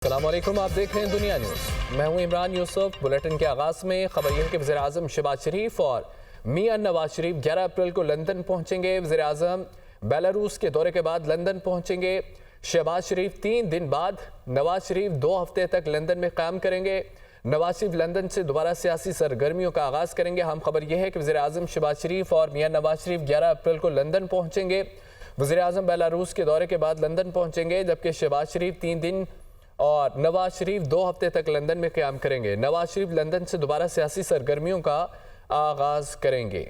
السلام علیکم، آپ دیکھ رہے ہیں دنیا نیوز۔ میں ہوں عمران یوسف۔ بلیٹن کے آغاز میں خبر یہ ہے کہ وزیراعظم شہباز شریف اور میاں نواز شریف 11 اپریل کو لندن پہنچیں گے۔ وزیراعظم بیلاروس کے دورے کے بعد لندن پہنچیں گے۔ شہباز شریف 3 دن بعد، نواز شریف 2 ہفتے تک لندن میں قیام کریں گے۔ نواز شریف لندن سے دوبارہ سیاسی سرگرمیوں کا آغاز کریں گے۔ اہم خبر یہ ہے کہ وزیراعظم شہباز شریف اور میاں نواز شریف 11 اپریل کو لندن پہنچیں گے۔ وزیراعظم بیلاروس کے دورے کے بعد لندن پہنچیں گے، جبکہ شہباز شریف 3 دن اور نواز شریف 2 ہفتے تک لندن میں قیام کریں گے۔ نواز شریف لندن سے دوبارہ سیاسی سرگرمیوں کا آغاز کریں گے۔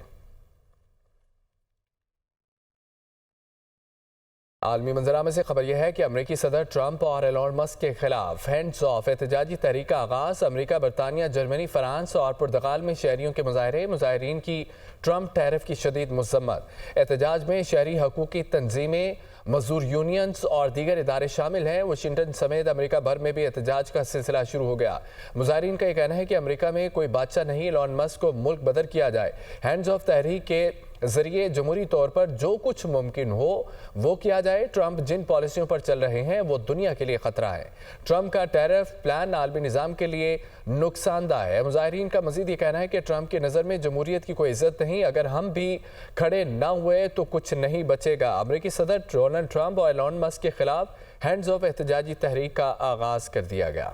عالمی منظرنامے سے خبر یہ ہے کہ امریکی صدر ٹرمپ اور ایلون مسک کے خلاف ہینڈز آف احتجاجی تحریک کا آغاز۔ امریکہ، برطانیہ، جرمنی، فرانس اور پرتگال میں شہریوں کے مظاہرین کی ٹرمپ ٹیرف کی شدید مذمت۔ احتجاج میں شہری حقوقی تنظیمیں، مزدور یونینز اور دیگر ادارے شامل ہیں۔ واشنگٹن سمیت امریکہ بھر میں بھی احتجاج کا سلسلہ شروع ہو گیا۔ مظاہرین کا یہ کہنا ہے کہ امریکہ میں کوئی بادشاہ نہیں، ایلون مسک کو ملک بدر کیا جائے۔ ہینڈز آف تحریک کے ذریعے جمہوری طور پر جو کچھ ممکن ہو وہ کیا جائے۔ ٹرمپ جن پالیسیوں پر چل رہے ہیں وہ دنیا کے لیے خطرہ ہے۔ ٹرمپ کا ٹیرف پلان عالمی نظام کے لیے نقصان دہ ہے۔ مظاہرین کا مزید یہ کہنا ہے کہ ٹرمپ کی نظر میں جمہوریت کی کوئی عزت نہیں، اگر ہم بھی کھڑے نہ ہوئے تو کچھ نہیں بچے گا۔ امریکی صدر ڈونلڈ ٹرمپ اور ایلون مسک کے خلاف ہینڈز آف احتجاجی تحریک کا آغاز کر دیا گیا۔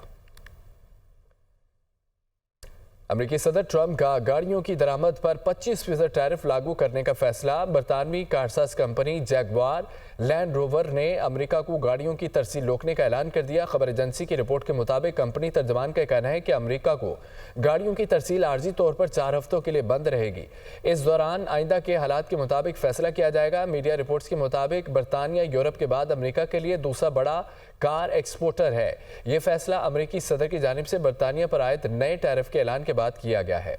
امریکی صدر ٹرمپ کا گاڑیوں کی درآمد پر 25% ٹیرف لاگو کرنے کا فیصلہ۔ برطانوی کارساز کمپنی جیگوار لینڈ روور نے امریکہ کو گاڑیوں کی ترسیل روکنے کا اعلان کر دیا۔ خبر ایجنسی کی رپورٹ کے مطابق کمپنی ترجمان کا کہنا ہے کہ امریکہ کو گاڑیوں کی ترسیل عارضی طور پر 4 ہفتوں کے لیے بند رہے گی۔ اس دوران آئندہ کے حالات کے مطابق فیصلہ کیا جائے گا۔ میڈیا رپورٹس کے مطابق برطانیہ یورپ کے بعد امریکہ کے لیے دوسرا بڑا کار ایکسپورٹر ہے۔ یہ فیصلہ امریکی صدر کی جانب سے برطانیہ پر عائد نئے ٹیرف کے اعلان کے بعد کیا گیا ہے۔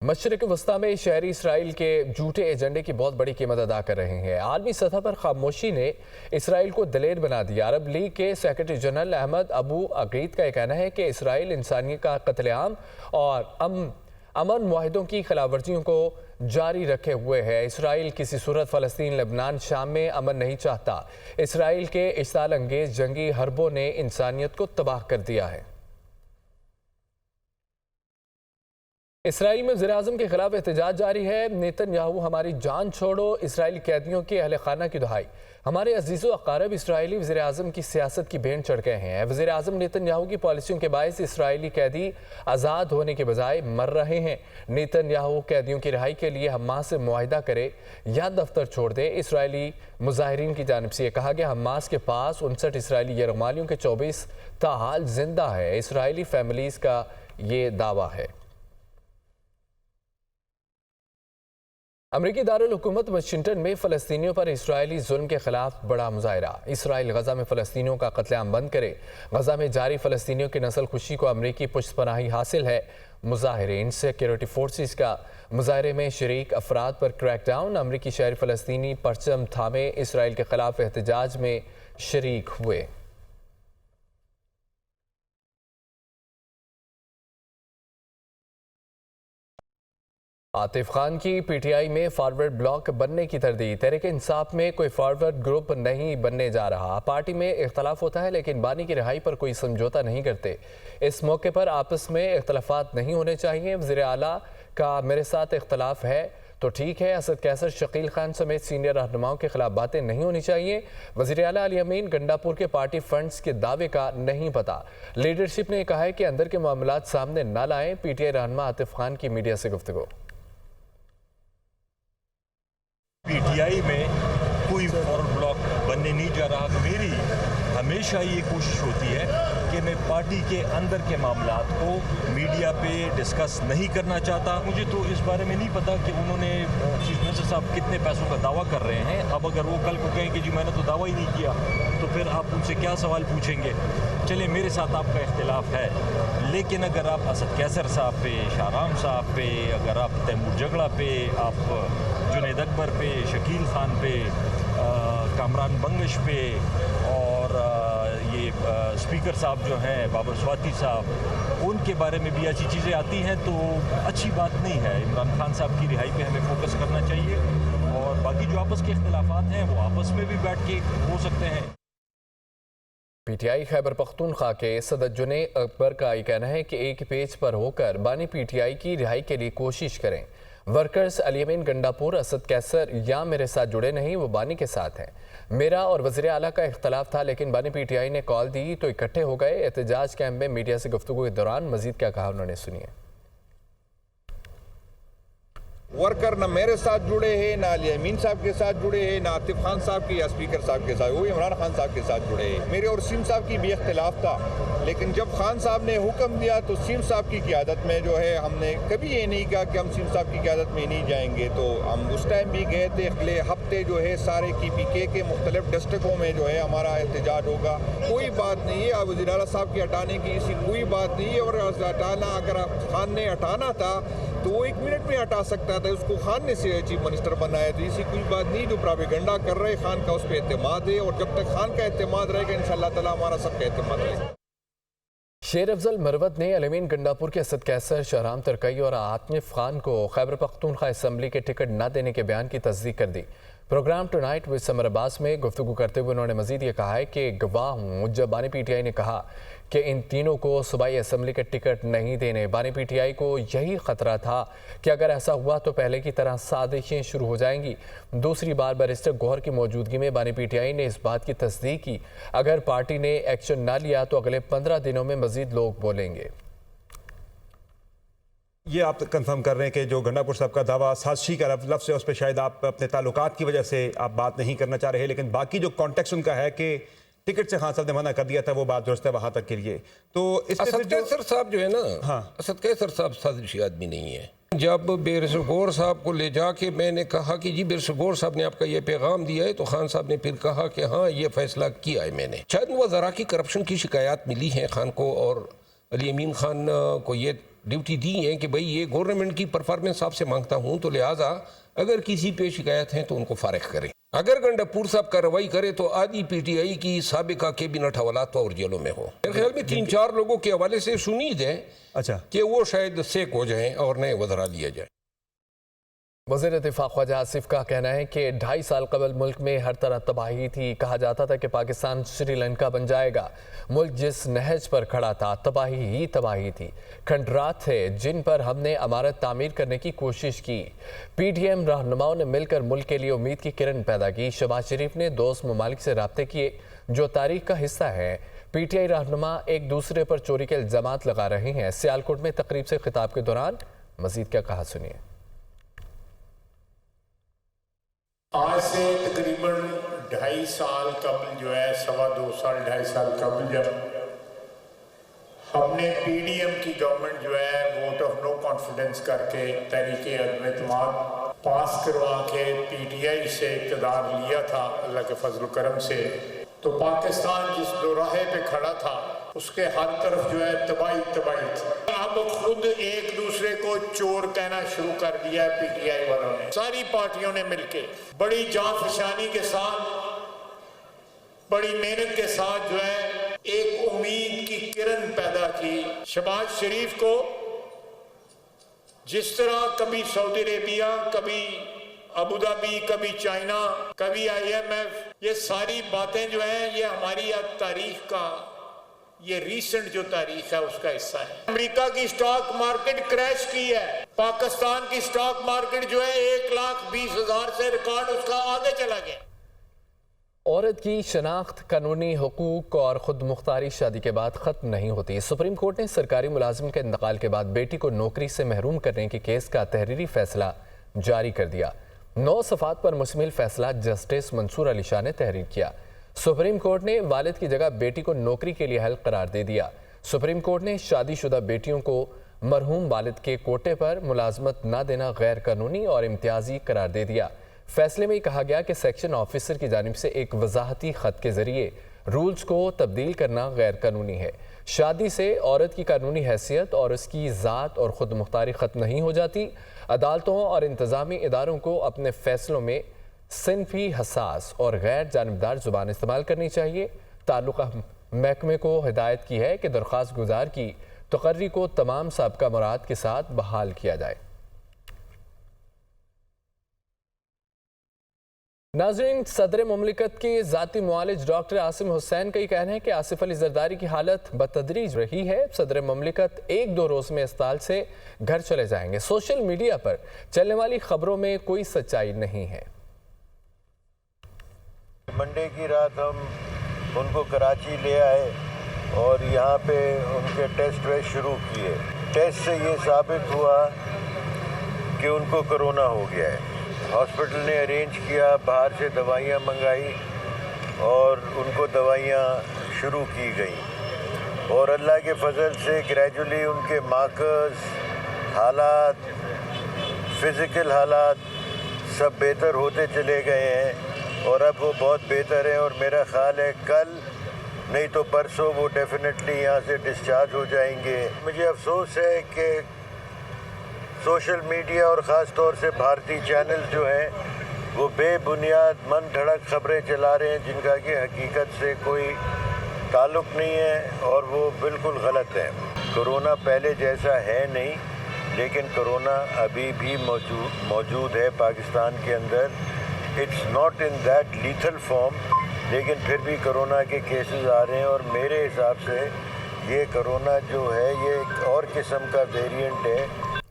مشرق وسطیٰ میں شہری اسرائیل کے جھوٹے ایجنڈے کی بہت بڑی قیمت ادا کر رہے ہیں۔ عالمی سطح پر خاموشی نے اسرائیل کو دلیر بنا دیا۔ عرب لیگ کے سیکرٹری جنرل احمد ابو عقید کا یہ کہنا ہے کہ اسرائیل انسانیت کا قتل عام اور امن معاہدوں کی خلاف ورزیوں کو جاری رکھے ہوئے ہے۔ اسرائیل کسی صورت فلسطین، لبنان، شام میں امن نہیں چاہتا۔ اسرائیل کے اشتعال انگیز جنگی حربوں نے انسانیت کو تباہ کر دیا ہے۔ اسرائیل میں وزیراعظم کے خلاف احتجاج جاری ہے۔ نیتن یاہو ہماری جان چھوڑو، اسرائیلی قیدیوں کے اہل خانہ کی دہائی۔ ہمارے عزیز و اقارب اسرائیلی وزیراعظم کی سیاست کی بھین چڑھ گئے ہیں۔ وزیراعظم نیتن یاہو کی پالیسیوں کے باعث اسرائیلی قیدی آزاد ہونے کے بجائے مر رہے ہیں۔ نیتن یاہو قیدیوں کی رہائی کے لیے حماس سے معاہدہ کرے یا دفتر چھوڑ دے۔ اسرائیلی مظاہرین کی جانب سے یہ کہا گیا حماس کے پاس 59 اسرائیلی یرغمالیوں کے 24 تاحال زندہ ہے۔ اسرائیلی فیملیز کا یہ دعویٰ ہے۔ امریکی دارالحکومت واشنگٹن میں فلسطینیوں پر اسرائیلی ظلم کے خلاف بڑا مظاہرہ۔ اسرائیل غزہ میں فلسطینیوں کا قتل عام بند کرے۔ غزہ میں جاری فلسطینیوں کی نسل کشی کو امریکی پشت پناہی حاصل ہے۔ مظاہرین سیکیورٹی فورسز کا مظاہرے میں شریک افراد پر کریک ڈاؤن۔ امریکی شہری فلسطینی پرچم تھامے اسرائیل کے خلاف احتجاج میں شریک ہوئے۔ عاطف خان کی پی ٹی آئی میں فارورڈ بلاک بننے کی تردید۔ تحریک انصاف میں کوئی فارورڈ گروپ نہیں بننے جا رہا۔ پارٹی میں اختلاف ہوتا ہے لیکن بانی کی رہائی پر کوئی سمجھوتا نہیں کرتے۔ اس موقع پر آپس میں اختلافات نہیں ہونے چاہیے۔ وزیر اعلیٰ کا میرے ساتھ اختلاف ہے تو ٹھیک ہے۔ اسد کیسر، شکیل خان سمیت سینئر رہنماؤں کے خلاف باتیں نہیں ہونی چاہیے۔ وزیر اعلیٰ علی امین گنڈاپور کے پارٹی فنڈز کے دعوے کا نہیں پتہ۔ لیڈرشپ نے کہا ہے کہ اندر کے معاملات سامنے نہ لائیں۔ پی ٹی آئی رہنما عاطف خان کی میڈیا سے گفتگو۔ پی ٹی آئی میں کوئی فارورڈ بلاک بننے نہیں جا رہا۔ میری ہمیشہ یہ کوشش ہوتی ہے کہ میں پارٹی کے اندر کے معاملات کو میڈیا پہ ڈسکس نہیں کرنا چاہتا۔ مجھے تو اس بارے میں نہیں پتا کہ انہوں نے چیف منسٹر صاحب کتنے پیسوں کا دعویٰ کر رہے ہیں۔ اب اگر وہ کل کو کہیں کہ جی میں نے تو دعویٰ ہی نہیں کیا تو پھر آپ ان سے کیا سوال پوچھیں گے؟ چلیں، میرے ساتھ آپ کا اختلاف ہے، لیکن اگر آپ اسد کیسر صاحب پہ، شاہرام صاحب پہ، اگر آپ تیمور جگڑا پہ، آپ جنید اکبر پہ، شکیل خان پہ، کامران بنگش پہ اور یہ اسپیکر صاحب جو ہیں بابر سواتی صاحب، ان کے بارے میں بھی ایسی چیزیں آتی ہیں تو اچھی بات نہیں ہے۔ عمران خان صاحب کی رہائی پہ ہمیں فوکس کرنا چاہیے اور باقی बाकी जो आपस के इख्तिलाफात हैं वो आपस में भी बैठ के हो सकते हैं। पीटीआई खैबर पख्तूनख्वा के सदर जुने अकबर का ये कहना है कि एक पेज पर होकर बानी पीटीआई की रिहाई के लिए कोशिश करें। वर्कर्स अलीमीन गंडापुर असद कैसर या मेरे साथ जुड़े नहीं, वो बानी के साथ हैं। मेरा और वज़ीर आला का इख्तलाफ था, लेकिन बानी पीटीआई ने कॉल दी तो इकट्ठे हो गए। एहतजाज कैंप में मीडिया से गुफ्तगू के दौरान मजीद क्या कहा उन्होंने, सुनिए। वर्कर ना मेरे साथ जुड़े हैं, ना अलीमीन साहब के साथ जुड़े हैं, ना आतिफ खान साहब की या स्पीकर साहब के साथ, वो इमरान खान साहब के साथ जुड़े हैं। मेरे और सीम साहब की भी इख्तिलाफ था, लेकिन जब खान साहब ने हुक्म दिया तो सीम साहब की क़ियादत में जो है हमने कभी ये नहीं कहा कि हम सीम साहब की क़ियादत में नहीं जाएंगे। तो हम उस टाइम भी गए थे। अगले हफ्ते जो है सारे KPK के मुख्तलिफ डिस्ट्रिक्टों में जो है हमारा एहतजाज होगा। कोई बात नहीं है वज़ीर आला साहब की हटाने की, ऐसी कोई बात नहीं है। और हटाना, अगर खान ने हटाना था तो वो 1 मिनट में हटा सकता था, उसको खान ने से चीफ मिनिस्टर बनाया। तो ऐसी कोई बात नहीं। जो प्रोपेगेंडा कर रहे खान का, उस पर एतमाद है, और जब तक खान का एतमाद रहेगा इंशाअल्लाह ताला हमारा सबका एतमाद रहेगा। शेर अफजल मरवत ने अलीमीन गंडापुर के असद कैसर, शहराम तरकई और आतिफ खान को खैबर पख्तूनख्वा असम्बली के टिकट न देने के बयान की तस्दीक कर दी। Programme tonight with Samar Abbas में गुफ्तगू करते हुए उन्होंने मजीद ये कहा है कि गवाह हूँ जब बानी पीटीआई ने कहा कि इन तीनों को सूबाई असम्बली के टिकट नहीं देने। बानी पीटीआई को यही खतरा था कि अगर ऐसा हुआ तो पहले की तरह साजिशें शुरू हो जाएंगी। दूसरी बार बैरिस्टर गौहर की मौजूदगी में बानी पीटीआई ने इस बात की तस्दीक की, अगर पार्टी ने एक्शन ना लिया तो अगले 15 दिनों में मजीद लोग बोलेंगे। ये आप कंफर्म कर रहे हैं कि जो गंडापुर साहब का दावा साजिशी का लफ्ज़ है, उस पर शायद आप अपने ताल्लुकात की वजह से आप बात नहीं करना चाह रहे, लेकिन बाकी जो कॉन्टेक्स्ट उनका है कि टिकट से खान साहब ने मना कर दिया था, वो बात दुरुस्त है वहाँ तक के लिए। तो असद कैसर साहब जो है ना, हाँ, असद कैसर साहब साजिशी आदमी नहीं है। जब बैरिस्टर गौहर साहब को ले जाके मैंने कहा कि जी बैरिस्टर गौहर साहब ने आपका ये पैगाम दिया है, तो खान साहब ने फिर कहा कि हाँ ये फैसला किया है मैंने। शायद वो ज़रा की करप्शन की शिकायत मिली है खान को, और अलीमीन खान को ये ड्यूटी दी है कि भाई ये गवर्नमेंट की परफॉर्मेंस आपसे मांगता हूँ, तो लिहाजा अगर किसी पे शिकायत है तो उनको फारिग करें। अगर गंडापुर साहब कार्रवाई करे तो आदि पीटीआई की साबिका कैबिनेट हवालात तो और जेलों में हो। मेरे ख्याल में 3-4 लोगों के हवाले से सुनीद है अच्छा कि वो शायद सेक हो जाएं और नए वज़रा लिया जाए। वज़ीर दिफ़ा ख्वाजा आसिफ का कहना है कि 2.5 साल कबल मुल्क में हर तरह तबाही थी। कहा जाता था कि पाकिस्तान श्रीलंका बन जाएगा। मुल्क जिस नहज पर खड़ा था तबाही ही तबाही थी। खंडरात थे जिन पर हमने इमारत तामीर करने की कोशिश की। PTM रहनुमाओं ने मिलकर मुल्क के लिए उम्मीद की किरण पैदा की। शहबाज शरीफ ने दोस्त ममालिक से राब्ते किए जो तारीख का हिस्सा है। PTI रहनुमा एक दूसरे पर चोरी के इल्ज़ामात लगा रहे हैं। सियालकोट में तकरीब से खिताब के दौरान मजीद क्या कहा, सुनिए। आज से तकरीबन 2.5 साल कबल जो है, 2.25 साल 2.5 साल कबल, जब हमने PDM की गवर्नमेंट जो है वोट ऑफ नो कॉन्फिडेंस करके तहरीक अदम एतमाद पास करवा के PTI से इक़्तिदार लिया था अल्लाह के फजल करम से, तो पाकिस्तान जिस दोराहे पे खड़ा था उसके हर तरफ जो है तबाही तबाही थी। अब खुद एक दूसरे को चोर कहना शुरू कर दिया है PTI वालों ने। सारी पार्टियों ने मिलके बड़ी जांफशानी के साथ, बड़ी मेहनत के साथ जो है एक उम्मीद की किरण पैदा की। शहबाज शरीफ को जिस तरह कभी सऊदी अरेबिया, कभी अबू धाबी, कभी चाइना, कभी IMF, ये सारी बातें जो हैं ये हमारी तारीख का, ये रीसेंट जो तारीख है उसका हिस्सा है। अमेरिका की स्टॉक मार्केट क्रैश की है, पाकिस्तान की स्टॉक मार्केट जो है 1,20,000 से रिकॉर्ड उसका आगे चला गया। औरत की शनाख्त, कानूनी हुकूक और खुद मुख्तारी शादी के बाद ख़त्म नहीं होती। सुप्रीम कोर्ट ने सरकारी मुलाजिम के इंतकाल के बाद बेटी को नौकरी से महरूम करने के केस का तहरीरी फैसला जारी कर दिया। 9 सफ़ात पर मुश्तमिल फैसला जस्टिस मंसूर अली शाह ने तहरीर किया। सुप्रीम कोर्ट ने वालिद की जगह बेटी को नौकरी के लिए हल करार दे दिया। सुप्रीम कोर्ट ने शादीशुदा बेटियों को मरहूम वालिद के कोटे पर मुलाजमत न देना गैर कानूनी और इम्तियाजी करार दे दिया। फैसले में कहा गया कि सेक्शन ऑफिसर की जानिब से एक वजाहती ख़त के ज़रिए रूल्स को तब्दील करना गैर कानूनी है। शादी से औरत की कानूनी हैसियत और उसकी ज़ात और ख़ुद मुख्तारी ख़त्म नहीं हो जाती। अदालतों और इंतज़ामी इदारों को अपने फ़ैसलों में सिनफी, हसास और गैर जानिबदार ज़ुबान इस्तेमाल करनी चाहिए। ताल्लुक़ा महकमे को हिदायत की है कि दरख्वास्त गुजार की तकर्री को तमाम साबिक़ा मुराद के साथ बहाल किया जाए। नाज़रीन, सदर मुमलिकत के ज़ाती मुआलिज डॉक्टर आसिम हुसैन का ये कहना है कि आसिफ अली जरदारी की हालत बतदरीज रही है। सदर मुमलिकत 1-2 रोज़ में अस्पताल से घर चले जाएंगे। सोशल मीडिया पर चलने वाली खबरों में कोई सच्चाई नहीं है। मंडे की रात हम उनको कराची ले आए और यहाँ पे उनके टेस्ट शुरू किए। टेस्ट से ये साबित हुआ कि उनको कोरोना हो गया है। हॉस्पिटल ने अरेंज किया, बाहर से दवाइयाँ मंगाई और उनको दवाइयाँ शुरू की गई और अल्लाह के फजल से ग्रेजुअली उनके मार्कर्स, हालात, फिज़िकल हालात सब बेहतर होते चले गए हैं और अब वो बहुत बेहतर है और मेरा ख्याल है कल नहीं तो परसों वो डेफिनेटली यहाँ से डिस्चार्ज हो जाएंगे। मुझे अफसोस है कि सोशल मीडिया और ख़ास तौर से भारतीय चैनल जो हैं वो बेबुनियाद मन धड़क खबरें चला रहे हैं जिनका कि हकीकत से कोई ताल्लुक़ नहीं है और वो बिल्कुल गलत है। कोरोना पहले जैसा है नहीं, लेकिन कोरोना अभी भी मौजूद है पाकिस्तान के अंदर। It's not in that lethal form, लेकिन फिर भी कोरोना के केसेस आ रहे हैं और मेरे हिसाब से ये कोरोना जो है ये एक और किस्म का वेरिएंट है।